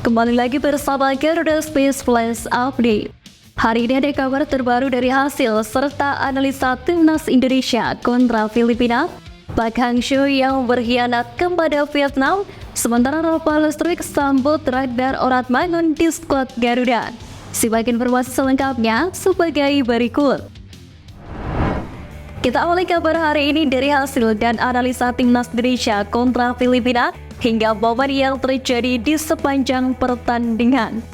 Kembali lagi bersama Garuda Space Flash Update. Hari ini ada kabar terbaru dari hasil serta analisa timnas Indonesia kontra Filipina. Pak Hangzhou yang berkhianat kepada Vietnam, sementara Nova Lestrik sambut radar Orat Mangun di skuad Garuda. Simak informasi selengkapnya sebagai berikut. Kita awali kabar hari ini dari hasil dan analisa timnas Indonesia kontra Filipina hingga momen yang terjadi di sepanjang pertandingan.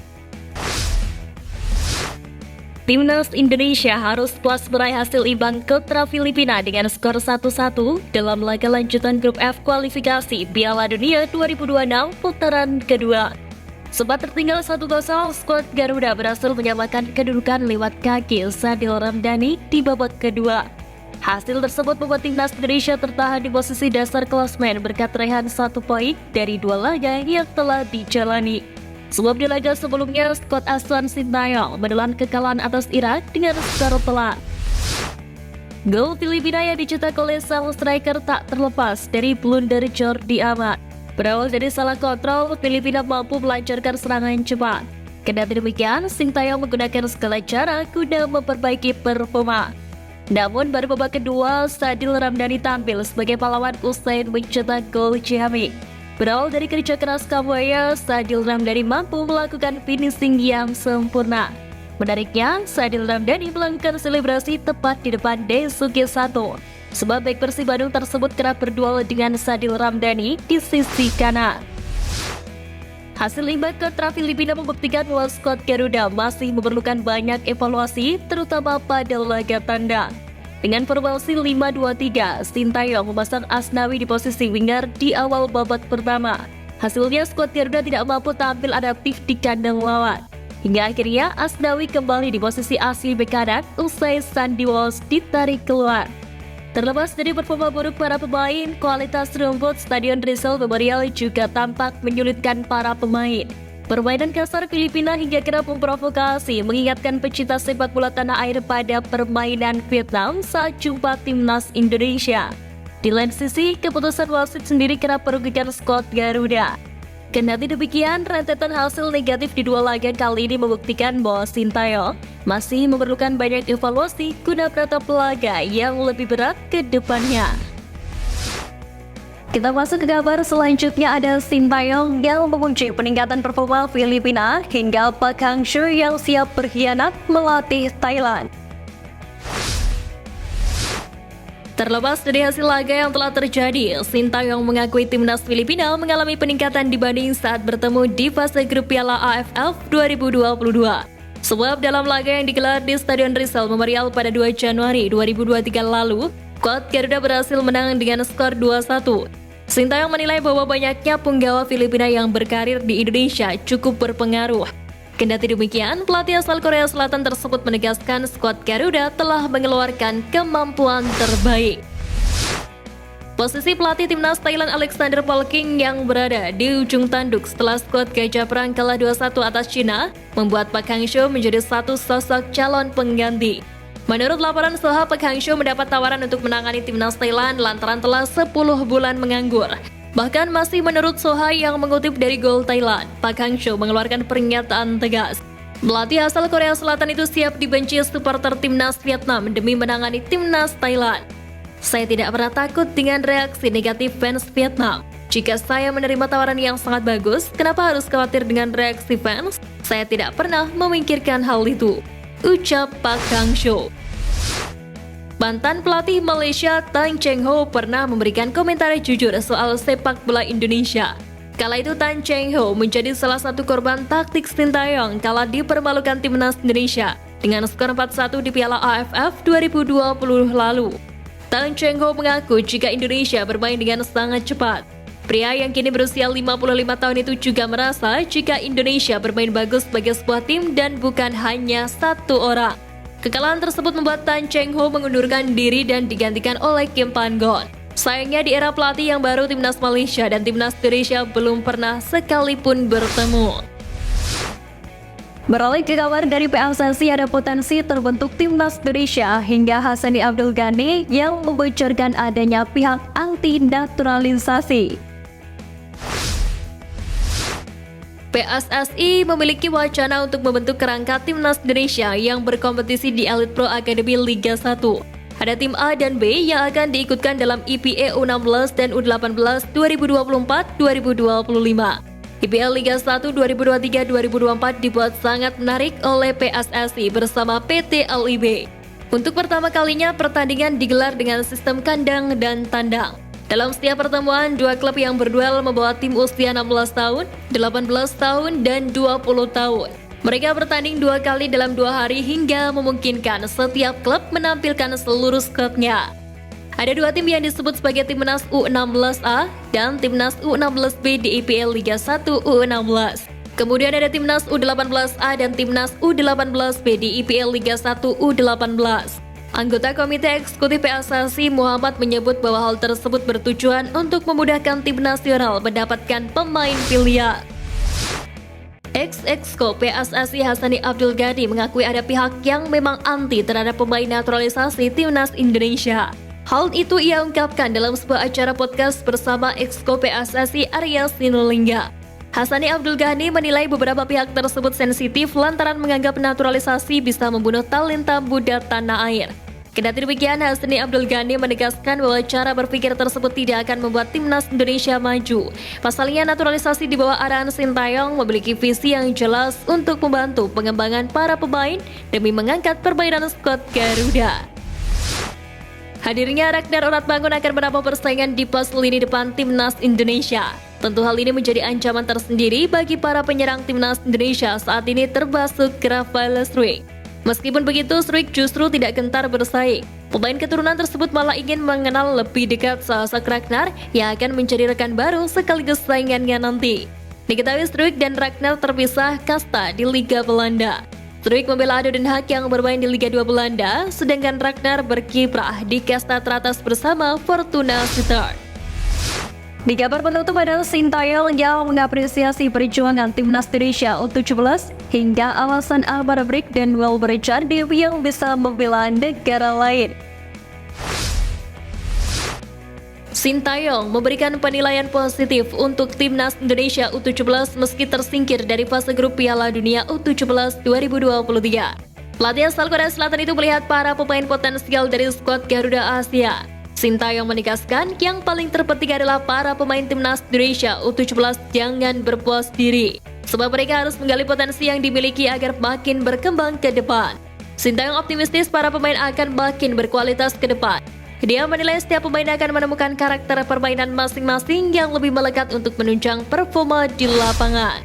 Timnas Indonesia harus puas meraih hasil imbang kontra Filipina dengan skor 1-1 dalam laga lanjutan grup F kualifikasi Piala Dunia 2026 putaran kedua. Sempat tertinggal 1-0, skuad Garuda berhasil menyamakan kedudukan lewat kaki Sadil Ramdhani di babak kedua. Hasil tersebut membuat timnas Indonesia tertahan di posisi dasar klasemen berkat raihan 1 poin dari 2 laga yang telah dijalani. Sebab di laga sebelumnya, skuad asuhan Sintayong menelan kekalahan atas Irak dengan skor telak. Gol Filipina yang dicetak oleh sang striker tak terlepas dari blunder Jordi Amat. Berawal dari salah kontrol, Filipina mampu melancarkan serangan cepat. Kendati demikian, Sintayong menggunakan segala cara guna memperbaiki performa. Namun baru babak kedua, Sadil Ramdhani tampil sebagai pahlawan usai mencetak gol ciamik. Berawal dari kerja keras Kambuaya, Sadil Ramdhani mampu melakukan finishing yang sempurna. Menariknya, Sadil Ramdhani melakukan selebrasi tepat di depan Daisuke Sato. Sebab bek Persib Bandung tersebut kerap berduel dengan Sadil Ramdhani di sisi kanan. Hasil imbang kontra Filipina membuktikan bahwa skuad Garuda masih memerlukan banyak evaluasi, terutama pada laga tandang. Dengan formasi 5-2-3, Sintayong memasang Asnawi di posisi winger di awal babak pertama. Hasilnya skuad Garuda tidak mampu tampil adaptif di kandang lawan. Hingga akhirnya Asnawi kembali di posisi asli bek kanan usai Sandy Walsh ditarik keluar. Terlepas dari performa buruk para pemain, kualitas rumput Stadion Rizal Memorial juga tampak menyulitkan para pemain. Permainan kasar Filipina hingga kerap memprovokasi, mengingatkan pecinta sepak bola tanah air pada permainan Vietnam saat jumpa timnas Indonesia. Di lain sisi, keputusan wasit sendiri kerap merugikan skuad Garuda. Kendati demikian, rentetan hasil negatif di 2 laga kali ini membuktikan bahwa Sintayong masih memerlukan banyak evaluasi guna menatap laga yang lebih berat ke depannya. Kita masuk ke kabar selanjutnya, ada Sintayong yang memuji peningkatan performa Filipina hingga Pak Hangzhou yang siap berkhianat melatih Thailand. Terlepas dari hasil laga yang telah terjadi, Sintayong mengakui timnas Filipina mengalami peningkatan dibanding saat bertemu di fase grup Piala AFF 2022. Sebab dalam laga yang digelar di Stadion Rizal Memorial pada 2 Januari 2023 lalu, skuad Garuda berhasil menang dengan skor 2-1. Sintayong menilai bahwa banyaknya punggawa Filipina yang berkarir di Indonesia cukup berpengaruh. Kendati demikian, pelatih asal Korea Selatan tersebut menegaskan skuad Garuda telah mengeluarkan kemampuan terbaik. Posisi pelatih timnas Thailand Alexander Polking yang berada di ujung tanduk setelah skuad Gajah Perang kalah 2-1 atas Cina membuat Pak Hangzhou menjadi satu sosok calon pengganti. Menurut laporan Soha, Pak Hangzhou mendapat tawaran untuk menangani timnas Thailand lantaran telah 10 bulan menganggur. Bahkan masih menurut Soha yang mengutip dari Gol Thailand, Pak Hangzhou mengeluarkan pernyataan tegas. Pelatih asal Korea Selatan itu siap dibenci supporter timnas Vietnam demi menangani timnas Thailand. Saya tidak pernah takut dengan reaksi negatif fans Vietnam. Jika saya menerima tawaran yang sangat bagus, kenapa harus khawatir dengan reaksi fans? Saya tidak pernah memikirkan hal itu, ucap Pak Hangzhou. Mantan pelatih Malaysia Tan Cheng Ho pernah memberikan komentar jujur soal sepak bola Indonesia. Kala itu Tan Cheng Ho menjadi salah satu korban taktik Sintayong kala dipermalukan timnas Indonesia dengan skor 4-1 di Piala AFF 2020 lalu. Tan Cheng Ho mengaku jika Indonesia bermain dengan sangat cepat. Pria yang kini berusia 55 tahun itu juga merasa jika Indonesia bermain bagus sebagai sebuah tim dan bukan hanya satu orang. Kekalahan tersebut membuat Tan Cheng Ho mengundurkan diri dan digantikan oleh Kim Pan-gon. Sayangnya di era pelatih yang baru, timnas Malaysia dan timnas Indonesia belum pernah sekalipun bertemu. Beralih ke kabar dari PSSI, ada potensi terbentuk timnas Indonesia hingga Hassani Abdul Ghani yang membocorkan adanya pihak anti naturalisasi. PSSI memiliki wacana untuk membentuk kerangka timnas Indonesia yang berkompetisi di Elite Pro Academy Liga 1. Ada tim A dan B yang akan diikutkan dalam IPA U16 dan U18 2024-2025. IPL Liga 1 2023-2024 dibuat sangat menarik oleh PSSI bersama PT LIB. Untuk pertama kalinya pertandingan digelar dengan sistem kandang dan tandang. Dalam setiap pertemuan, dua klub yang berduel membawa tim usia 16 tahun, 18 tahun, dan 20 tahun. Mereka bertanding 2 kali dalam 2 hari hingga memungkinkan setiap klub menampilkan seluruh skuadnya. Ada 2 tim yang disebut sebagai Timnas U16A dan Timnas U16B di IPL Liga 1 U16. Kemudian ada Timnas U18A dan Timnas U18B di IPL Liga 1 U18. Anggota Komite Eksekutif PSSI Muhammad menyebut bahwa hal tersebut bertujuan untuk memudahkan tim nasional mendapatkan pemain pilihan. Ex-Exco PSSI Hasani Abdul Ghani mengakui ada pihak yang memang anti terhadap pemain naturalisasi timnas Indonesia. Hal itu ia ungkapkan dalam sebuah acara podcast bersama Exco PSSI Arya Sinulinga. Hasani Abdul Ghani menilai beberapa pihak tersebut sensitif lantaran menganggap naturalisasi bisa membunuh talenta muda tanah air. Kendati demikian, Hasani Abdul Ghani menegaskan bahwa cara berpikir tersebut tidak akan membuat timnas Indonesia maju. Pasalnya, naturalisasi di bawah arahan Sintayong memiliki visi yang jelas untuk membantu pengembangan para pemain demi mengangkat permainan skuad Garuda. Hadirnya Ragnar Oratmangun akan menambah persaingan di pos lini depan timnas Indonesia. Tentu hal ini menjadi ancaman tersendiri bagi para penyerang timnas Indonesia saat ini termasuk Rafael Struijk. Meskipun begitu, Struijk justru tidak gentar bersaing. Pemain keturunan tersebut malah ingin mengenal lebih dekat sosok Ragnar yang akan menjadi rekan baru sekaligus saingannya nanti. Diketahui Struijk dan Ragnar terpisah kasta di Liga Belanda. Struijk membela ADO Den Haag yang bermain di Liga 2 Belanda, sedangkan Ragnar berkiprah di kasta teratas bersama Fortuna Sittard. Di kabar penutup ada Sintayong yang mengapresiasi perjuangan timnas Indonesia U17 hingga alasan Amar Brik dan Welber Jardim yang bisa membela negara lain. Sintayong memberikan penilaian positif untuk timnas Indonesia U17 meski tersingkir dari fase grup Piala Dunia U17 2023. Pelatih asal Korea Selatan itu melihat para pemain potensial dari skuad Garuda Asia. Sintayong menegaskan yang paling terpenting adalah para pemain timnas Indonesia U17 jangan berpuas diri, sebab mereka harus menggali potensi yang dimiliki agar makin berkembang ke depan. Sintayong optimistis para pemain akan makin berkualitas ke depan. Dia menilai setiap pemain akan menemukan karakter permainan masing-masing yang lebih melekat untuk menunjang performa di lapangan.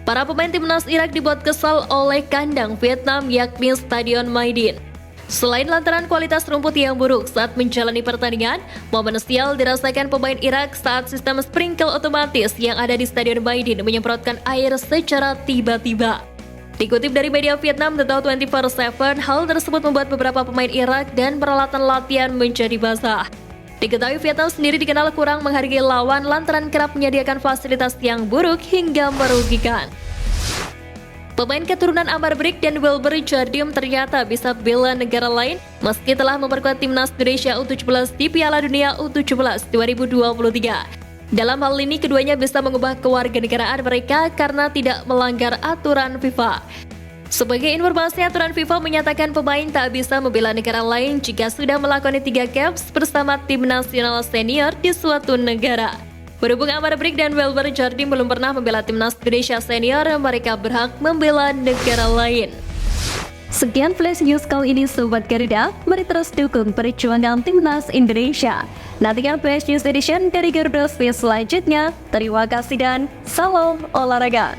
Para pemain timnas Irak dibuat kesal oleh kandang Vietnam yakni Stadion Maidin. Selain lantaran kualitas rumput yang buruk saat menjalani pertandingan, momen sial dirasakan pemain Irak saat sistem sprinkle otomatis yang ada di Stadion Maidin menyemprotkan air secara tiba-tiba. Dikutip dari media Vietnam The Tao 24/7, hal tersebut membuat beberapa pemain Irak dan peralatan latihan menjadi basah. Diketahui Vietnam sendiri dikenal kurang menghargai lawan lantaran kerap menyediakan fasilitas yang buruk hingga merugikan. Pemain keturunan Amar Brik dan Welber Jardim ternyata bisa bela negara lain meski telah memperkuat timnas Indonesia U17 di Piala Dunia U17 2023. Dalam hal ini, keduanya bisa mengubah kewarganegaraan mereka karena tidak melanggar aturan FIFA. Sebagai informasi, aturan FIFA menyatakan pemain tak bisa membela negara lain jika sudah melakoni 3 caps bersama tim nasional senior di suatu negara. Berhubung Amar Brik dan Welber Jardim belum pernah membela timnas Indonesia senior, mereka berhak membela negara lain. Sekian Flash News kali ini Sobat Garuda, mari terus dukung perjuangan timnas Indonesia. Nantikan Flash News Edition dari Garuda selanjutnya. Terima kasih dan salam olahraga.